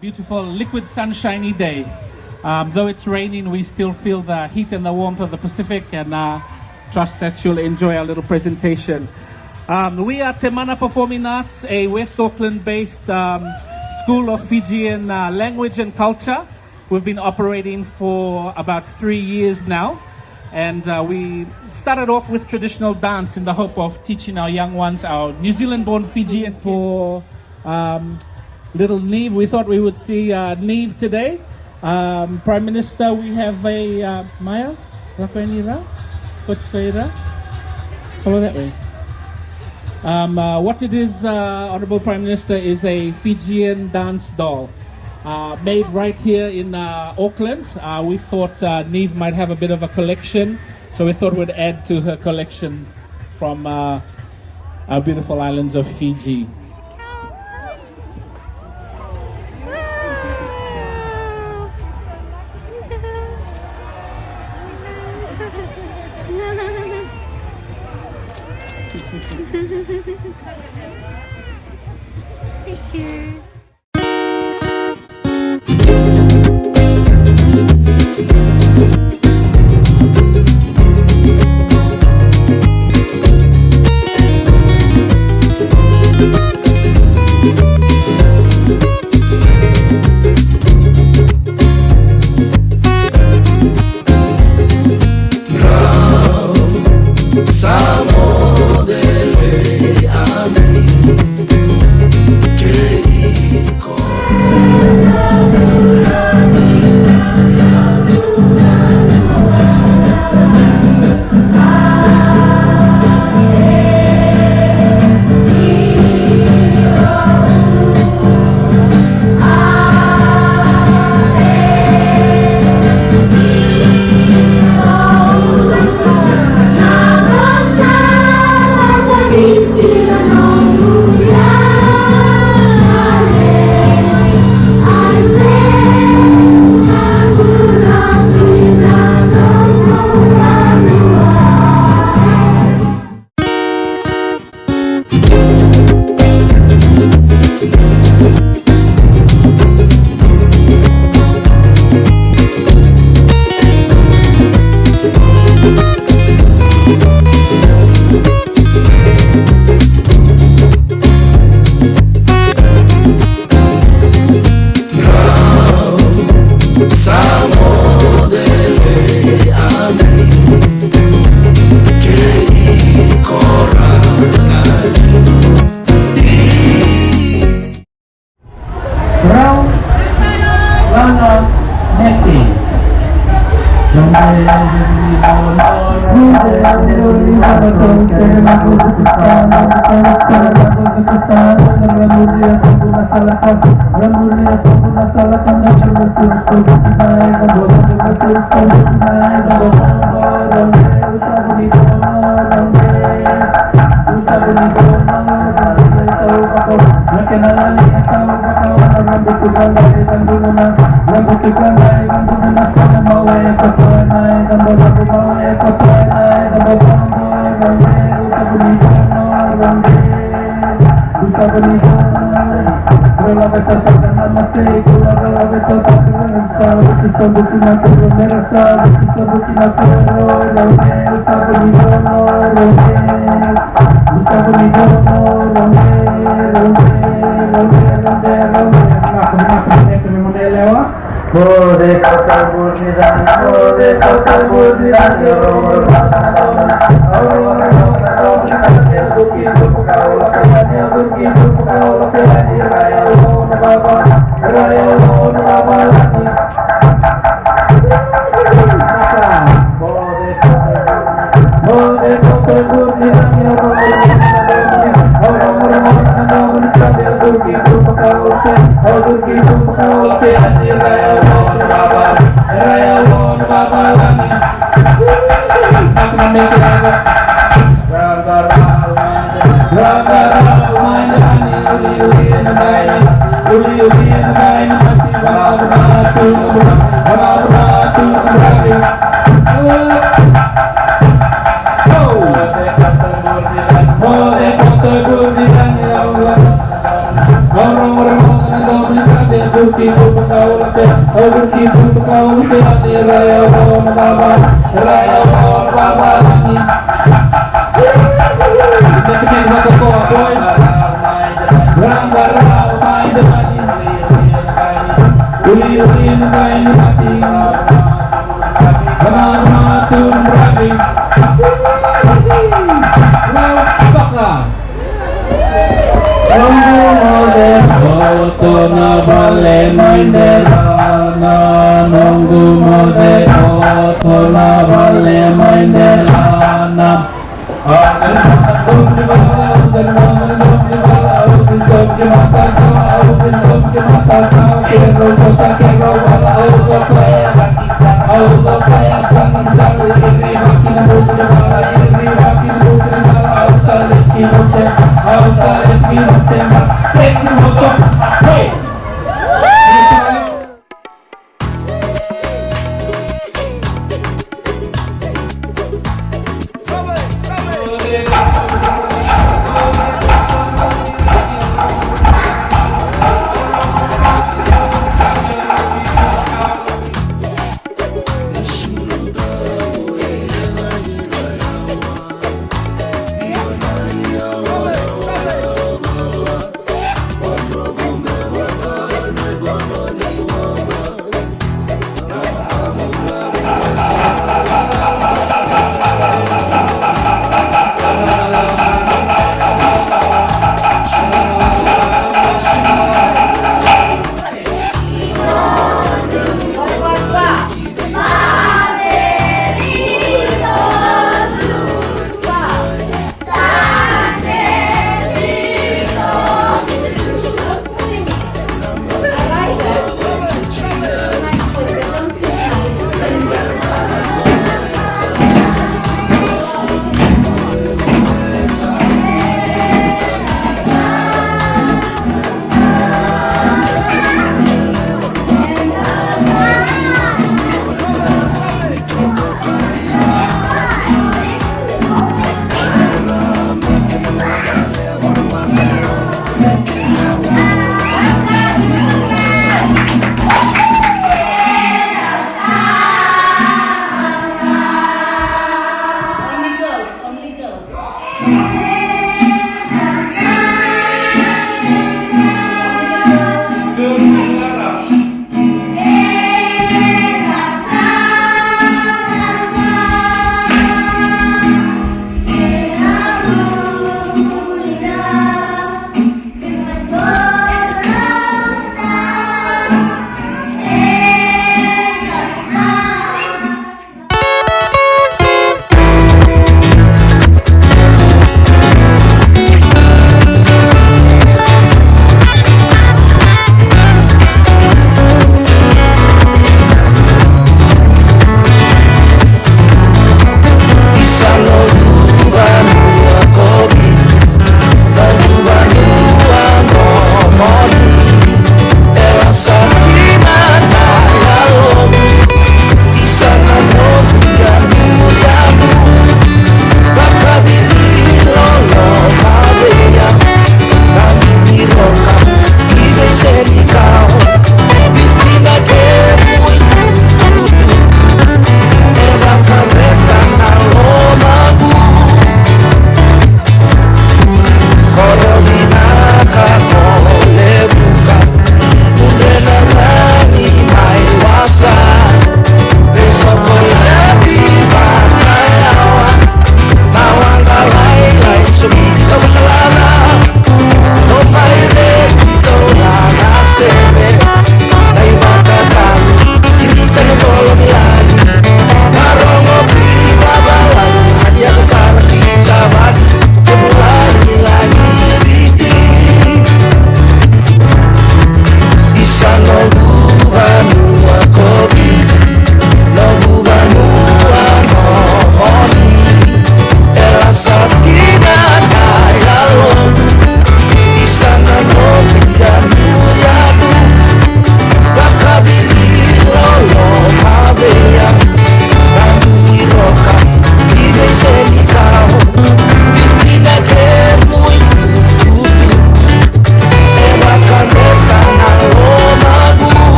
beautiful liquid sunshiny day. Though it's raining, we still feel the heat and the warmth of the Pacific, and trust that you'll enjoy our little presentation. We are Temana Performing Arts, a West Auckland-based school of Fijian language and culture. We've been operating for about 3 years now, and we started off with traditional dance in the hope of teaching our young ones, our New Zealand-born Fijian. For little Neve, we thought we would see Neve today. Prime Minister, we have a Maya, Rapainira, Kochkaira, follow that way. What it is, Honorable Prime Minister, is a Fijian dance doll made right here in Auckland. We thought Neve might have a bit of a collection, so we thought we'd add to her collection from our beautiful islands of Fiji. Thank you. bukti berkau lete, bukti berkau lete, hati raya won baba lagi. Kita kecil satu koa boys. Rangga main demani, uli main mati, Ramatun Rabi, Bakar. Foto na bale maindelana, nunggu mode foto na bale maindelana. Hey!